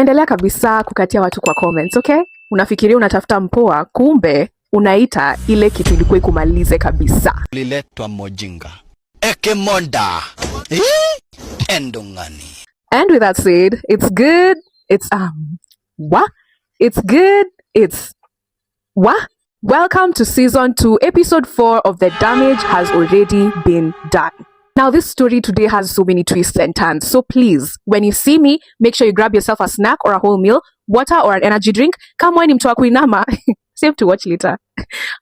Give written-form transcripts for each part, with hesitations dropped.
Endelea kabisa kukatia watu kwa comments, okay? Unafikiria unatafuta mpoa, kumbe unaita ile kitu ilikuwa ikumalize kabisa. Liletwa mojinga. Eke monda. Endongani. And with that said, it's good. It's what? It's good. It's what? Welcome to season 2, episode 4 of The Damage Has Already Been Done. Now, this story today has so many twists and turns. So please, when you see me, make sure you grab yourself a snack or a whole meal, water or an energy drink. Kama wewe ni mtu wa kuinama, save to watch later.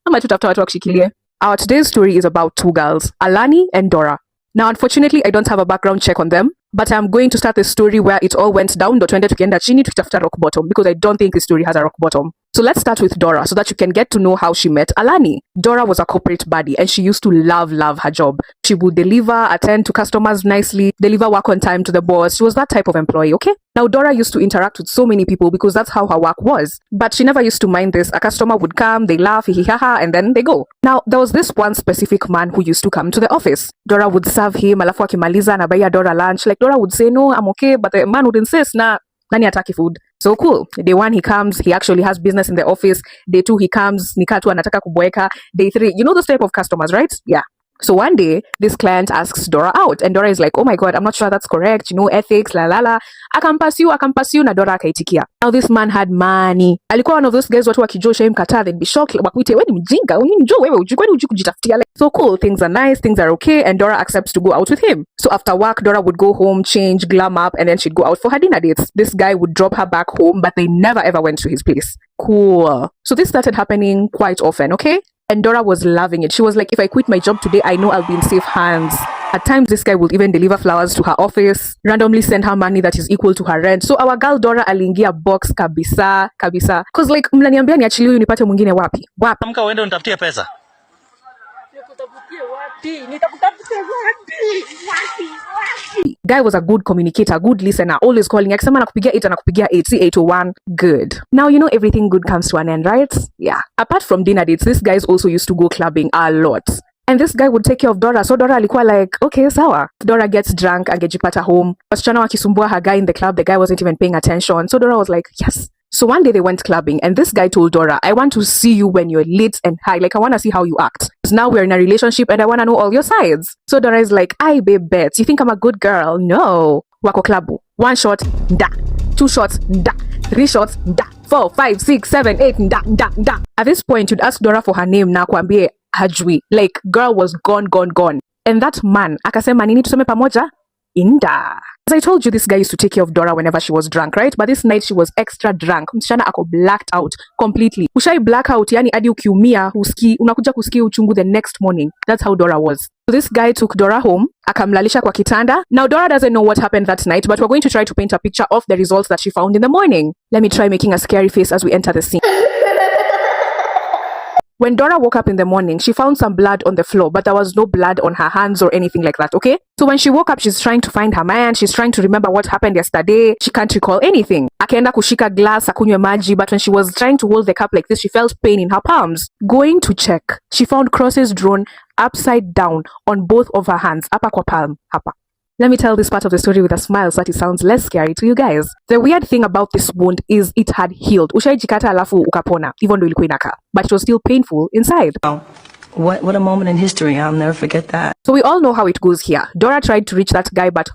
Ama tutafuta watu wa kushikilia. Our today's story is about two girls, Alani and Dora. Now, unfortunately, I don't have a background check on them, but I'm going to start the story where it all went down. Ndo tuende tukienda chini tukitafuta rock bottom, because I don't think this story has a rock bottom. So let's start with Dora so that you can get to know how she met Alani. Dora was a corporate baddie and she used to love her job. She would deliver, attend to customers nicely, deliver work on time to the boss. She was that type of employee, okay? Now, Dora used to interact with so many people because that's how her work was. But she never used to mind this. A customer would come, they laugh, hihihaha, and then they go. Now, there was this one specific man who used to come to the office. Dora would serve him, alafu akimaliza anabaiya Dora lunch. Like, Dora would say, no, I'm okay, but the man would insist, nani ataki food. So cool. Day 1 he comes, he actually has business in the office. Day 2 he comes, nikatu anataka kuboeka. Day 3, you know those type of customers, right? Yeah. So one day, this client asks Dora out, and Dora is like, oh my god, I'm not sure that's correct, you know, ethics, la la la. Akampass you, na Dora akaitikia. Now this man had money. Alikuwa one of those guys watu wakijosha him kata, they'd be shocked, wakuite, we ni mjinga, unimjo wewe, kwani uji kujitafutia. So cool, things are nice, things are okay, and Dora accepts to go out with him. So after work, Dora would go home, change, glam up, and then she'd go out for her dinner dates. This guy would drop her back home, but they never ever went to his place. Cool. So this started happening quite often, okay? And Dora was loving it. She was like, if I quit my job today, I know I'll be in safe hands. At times, this guy will even deliver flowers to her office, randomly send her money that is equal to her rent. So our girl Dora aliingia box kabisa. Cause like, mnaniambia niachilie huyu nipate mwingine wapi? Amka uende unitafutie pesa. Guy was a good communicator, good listener, always calling. Akisema nakupigia 8 anakupigia 8, si 801. Good. Now you know everything good comes to an end, right? Yeah. Apart from dinner dates, this guy also used to go clubbing a lot. And this guy would take care of Dora. So Dora alikuwa like, okay, sawa. Dora gets drunk, angejipata home. Wasichana wakisumbua her guy in the club, the guy wasn't even paying attention. So Dora was like, yes. So one day they went clubbing and this guy told Dora, I want to see you when you're lit and high. Like, I want to see how you act. Because now we're in a relationship and I want to know all your sides. So Dora is like, I babe bets. You think I'm a good girl? No. Wako klabu. 1 shot, da. 2 shots, da. 3 shots, da. 4, 5, 6, 7, 8, da. At this point, you'd ask Dora for her name na kuambie hajui. Like, girl was gone. And that man, akasema nini tuseme pamoja? Inda. As I told you, this guy used to take care of Dora whenever she was drunk, right? But this night she was extra drunk. Msichana ako blacked out completely. Ushai blackout, yani adi ukiumia, unakuja kusikia uchungu the next morning. That's how Dora was. So this guy took Dora home, akamlalisha kwa kitanda. Now Dora doesn't know what happened that night, but we're going to try to paint a picture of the results that she found in the morning. Let me try making a scary face as we enter the scene. When Dora woke up in the morning, she found some blood on the floor, but there was no blood on her hands or anything like that, okay? So when she woke up, she's trying to find her man, she's trying to remember what happened yesterday. She can't recall anything. Akaenda kushika glass, akunywe maji, but when she was trying to hold the cup like this, she felt pain in her palms. Going to check, she found crosses drawn upside down on both of her hands, hapa kwa palm, hapa. Let me tell this part of the story with a smile so that it sounds less scary to you guys. The weird thing about this wound is it had healed. Ushaijikata alafu ukapona, even though ilikuwa inaka. But it was still painful inside. Oh, what a moment in history. I'll never forget that. So we all know how it goes here. Dora tried to reach that guy, but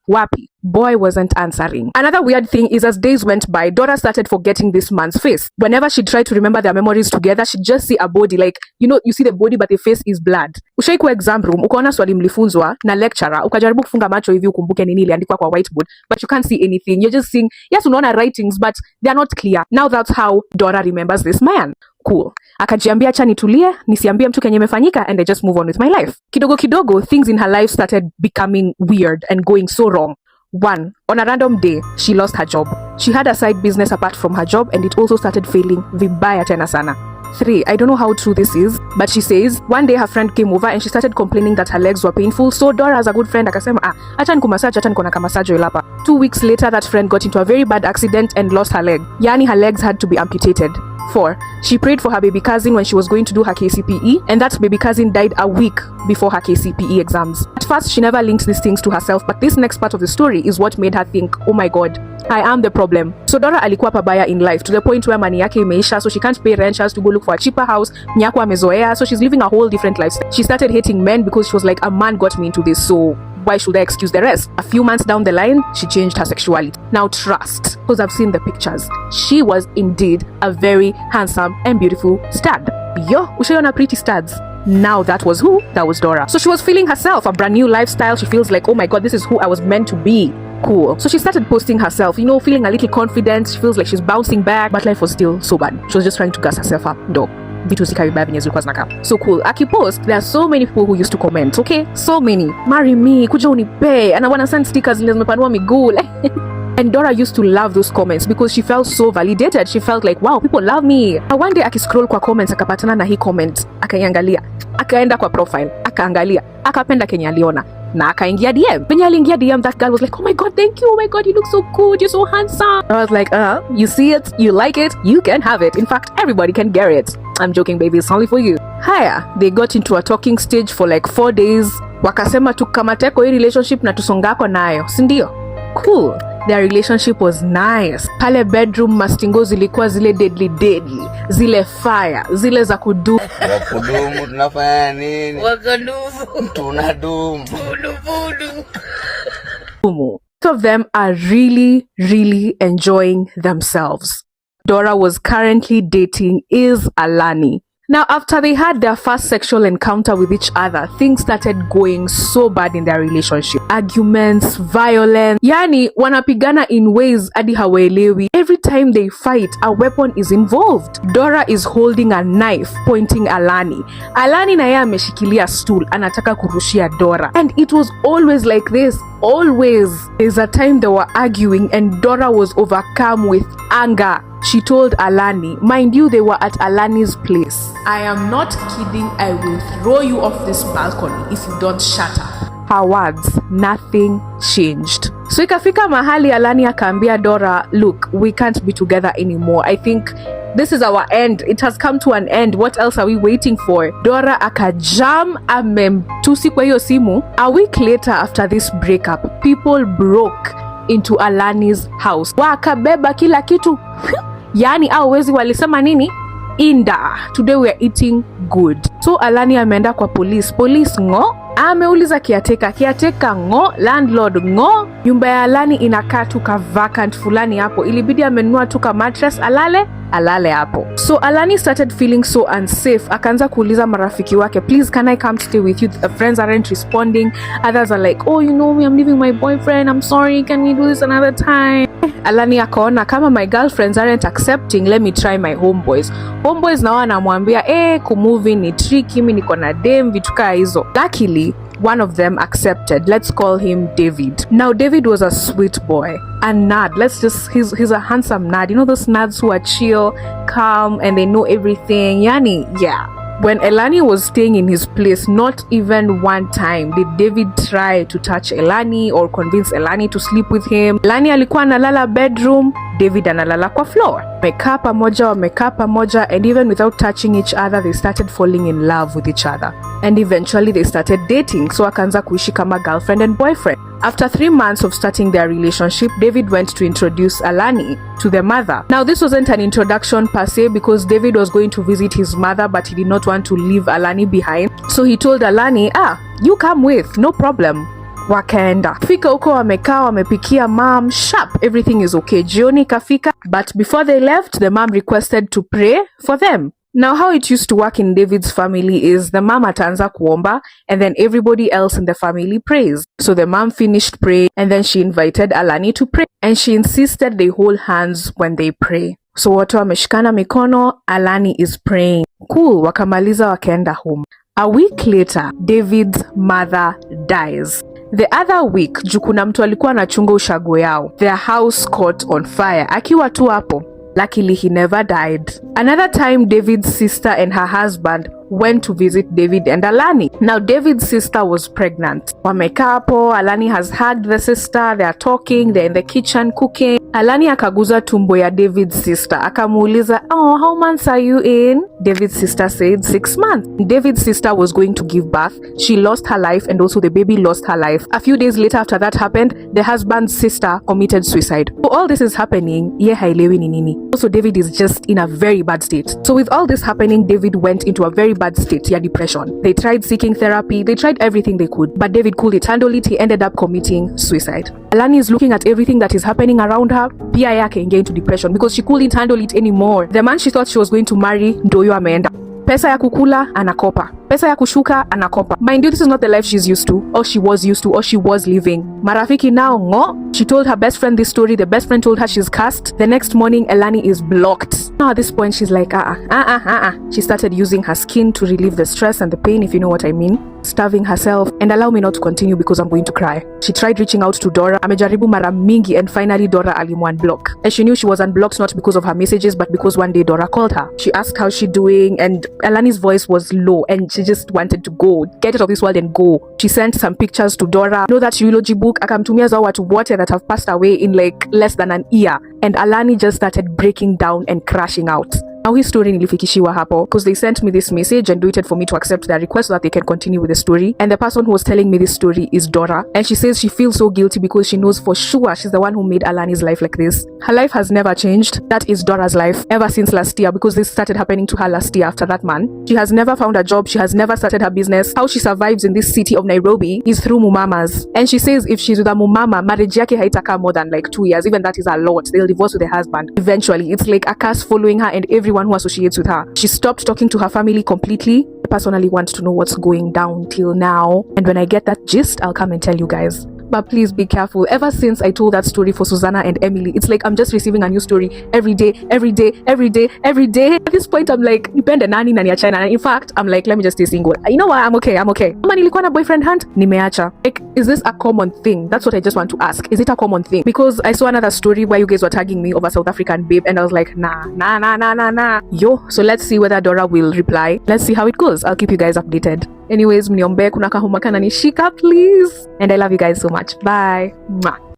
wapi. Boy wasn't answering. Another weird thing is as days went by, Dora started forgetting this man's face. Whenever she tried to remember their memories together, she'd just see a body like, you know, you see the body but the face is blood. Ushaikuwa exam room, ukaona swali mlifunzwa na lecturer, ukajaribu kufunga macho hivi ukumbuke nini iliandikwa kwa whiteboard, but you can't see anything. You're just seeing, yes, unaona writings, but they're not clear. Now that's how Dora remembers this man. Cool. Akajiambia acha nitulie, nisiambie mtu kenye imefanyika, and I just move on with my life. Kidogo, things in her life started becoming weird and going so wrong. 1. On a random day, she lost her job. She had a side business apart from her job and it also started failing vibaya tena sana. 3. I don't know how true this is, but she says one day her friend came over and she started complaining that her legs were painful. So Dora, as a good friend, akasema acha nikumassage, acha nikona kamassage oil hapa. 2 weeks later, that friend got into a very bad accident and lost her leg. Yani her legs had to be amputated. 4. She prayed for her baby cousin when she was going to do her KCPE, and that baby cousin died a week before her KCPE exams. At first, she never linked these things to herself, but this next part of the story is what made her think, oh my god, I am the problem. So Dora alikuwa pabaya in life to the point where money yake imeisha, so she can't pay rent, she has to go look for a cheaper house. Nyako amezoea, so she's living a whole different lifestyle. She started hating men because she was like, a man got me into this, so why should I excuse the rest? A few months down the line, she changed her sexuality. Now trust, because I've seen the pictures. She was indeed a very handsome and beautiful stud. Yo, ushaiona pretty studs. Now that was who? That was Dora. So she was feeling herself, a brand new lifestyle. She feels like, oh my god, this is who I was meant to be. Cool. So she started posting herself, feeling a little confident. She feels like she's bouncing back, but life was still so bad. She was just trying to gas herself up. Vitu zikawa vibaya venye zilikuwa zinakaa. So cool. Akipost, there are so many people who used to comment, okay? So many. Marry me, kuja unipe, and I wanna send stickers zile zimepanua miguu. And Dora used to love those comments because she felt so validated. She felt like, wow, people love me. One day akiscroll kwa comments akapatana na hii comment, akaiangalia, akaenda kwa profile, akaangalia, akapenda kenye aliona, na akaingia DM. When aliingia DM, that girl was like, oh my god, thank you, oh my god, you look so good, you're so handsome. I was like, you see it, you like it, you can have it. In fact, everybody can get it. I'm joking, baby, it's only for you. Haya, they got into a talking stage for like 4 days. Wakasema tukamateko hii relationship na tusongako nayo, sindio? Cool. Their relationship was nice. Pale bedroom mastingo zilikuwa zile deadly, zile fire, zile za kudumu. Wakudumu tunafanya nini? Wakadumu. Tunadumu. Both of them are really, really enjoying themselves. Dora was currently dating Alani. Now, after they had their first sexual encounter with each other, things started going so bad in their relationship. Arguments, violence. Yani, wanapigana in ways adi hawaelewi. Every time they fight, a weapon is involved. Dora is holding a knife, pointing Alani. Alani na yeye ameshikilia stool, anataka kurushia Dora. And it was always like this. Always. There's a time they were arguing and Dora was overcome with anger. She told Alani, mind you, they were at Alani's place. I am not kidding, I will throw you off this balcony if you don't shut up. Her words, nothing changed. So ikafika mahali Alani akaambia Dora, look, we can't be together anymore. I think this is our end. It has come to an end. What else are we waiting for? Dora akajam amemtusi kwa hiyo simu. A week later after this breakup, people broke into Alani's house. Wakabeba kila kitu. Yani wezi walisema nini? Inda, today we are eating good. So Alani ameenda kwa police ngo, ameuliza kiateka ngo, landlord ngo. Nyumba ya Alani inakaa tuka vacant fulani hapo, ilibidi amenunua tuka mattress alale hapo. So Alani started feeling so unsafe. Akaanza kuuliza marafiki wake, please can I come stay with you? The friends aren't responding. Others are like, oh, me, I'm leaving my boyfriend, I'm sorry, can we do this another time? Alani akaona kama my girlfriends aren't accepting, let me try my homeboys. Homeboys na wanamwambia kumove ni tricky, mimi niko na dem, vitu kaa hizo. Luckily, one of them accepted. Let's call him David. Now David was a sweet boy, a nerd. He's a handsome nerd. Those nerds who are chill, calm, and they know everything. Yani, yeah. When Alani was staying in his place, not even one time did David try to touch Alani or convince Alani to sleep with him. Alani alikuwa analala bedroom, David analala kwa floor. Wamekaa pamoja, and even without touching each other, they started falling in love with each other. And eventually they started dating, so akaanza kuishi kama girlfriend and boyfriend. After 3 months of starting their relationship, David went to introduce Alani to their mother. Now this wasn't an introduction per se because David was going to visit his mother, but he did not want to leave Alani behind. So he told Alani, you come with, no problem. Wakaenda. Fika huko wamekaa, wamepikia mom, sharp, everything is okay. Jioni kafika, but before they left, the mom requested to pray for them. Now how it used to work in David's family is the mom ataanza kuomba and then everybody else in the family prays. So the mom finished praying and then she invited Alani to pray and she insisted they hold hands when they pray. So watu wameshikana mikono, Alani is praying. Cool, wakamaliza wakaenda home. A week later, David's mother dies. The other week, kuna mtu alikuwa anachunga ushago yao. Their house caught on fire. Akiwa tu hapo. Luckily, he never died. Another time, David's sister and her husband went to visit David and Alani. Now, David's sister was pregnant. Wamekaa hapo, Alani has hugged the sister, they are talking, they're in the kitchen cooking. Alani akaguza tumbo ya David's sister. Akamuuliza, oh, how months are you in? David's sister said 6 months. David's sister was going to give birth. She lost her life and also the baby lost her life. A few days later after that happened, the husband's sister committed suicide. So all this is happening, ye hailewi ni nini. Also, David is just in a very bad state. So with all this happening, David went into a very bad state, depression. They tried seeking therapy, they tried everything they could, but David couldn't handle it. He ended up committing suicide. Alani is looking at everything that is happening around her. Pia yake ingia into depression because she couldn't handle it anymore. The man she thought she was going to marry, ndo huyo ameenda. Pesa ya kukula, anakopa. Pesa ya kushuka, anakopa. Mind you, this is not the life she's used to, or she was used to, or she was living. Marafiki now, ngo. She told her best friend this story. The best friend told her she's cursed. The next morning, Alani is blocked. Now at this point, she's like, She started using her skin to relieve the stress and the pain, if you know what I mean. Starving herself, and allow me not to continue because I'm going to cry. She tried reaching out to Dora. Amejaribu mara mingi, and finally Dora alimu-unblock. And she knew she was unblocked not because of her messages, but because one day Dora called her. She asked how she doing, and Alani's voice was low, and she just wanted to go, get out of this world and go. She sent some pictures to Dora. Know that eulogy book, akamtumia za watu wote that have passed away in like less than an year. And Alani just started breaking down and crashing out. Now his story nilifikishiwa hapo because they sent me this message and waited for me to accept their request so that they can continue with the story. And the person who was telling me this story is Dora, and she says she feels so guilty because she knows for sure she's the one who made Alani's life like this. Her life has never changed. That is Dora's life ever since last year, because this started happening to her last year after that man. She has never found a job. She has never started her business. How she survives in this city of Nairobi is through mumamas. And she says if she's with a mumama, marriage yake haitaka more than like 2 years. Even that is a lot. They'll divorce with the husband eventually. It's like a curse following her and everyone who associates with her. She stopped talking to her family completely. I personally want to know what's going down till now, and when I get that gist, I'll come and tell you guys. But please be careful. Ever since I told that story for Susanna and Emily, it's like I'm just receiving a new story every day. At this point, I'm like, nipende nani na niachane. And in fact, I'm like, let me just stay single. You know what? I'm okay. Kama nilikuwa na boyfriend hunt, nimeacha. Like, is this a common thing? That's what I just want to ask. Is it a common thing? Because I saw another story where you guys were tagging me of a South African babe, and I was like, nah. Yo, so let's see whether Dora will reply. Let's see how it goes. I'll keep you guys updated. Anyways, mniombe kuna kahoma kana nishika, please. And I love you guys so much. Bye. Mwah.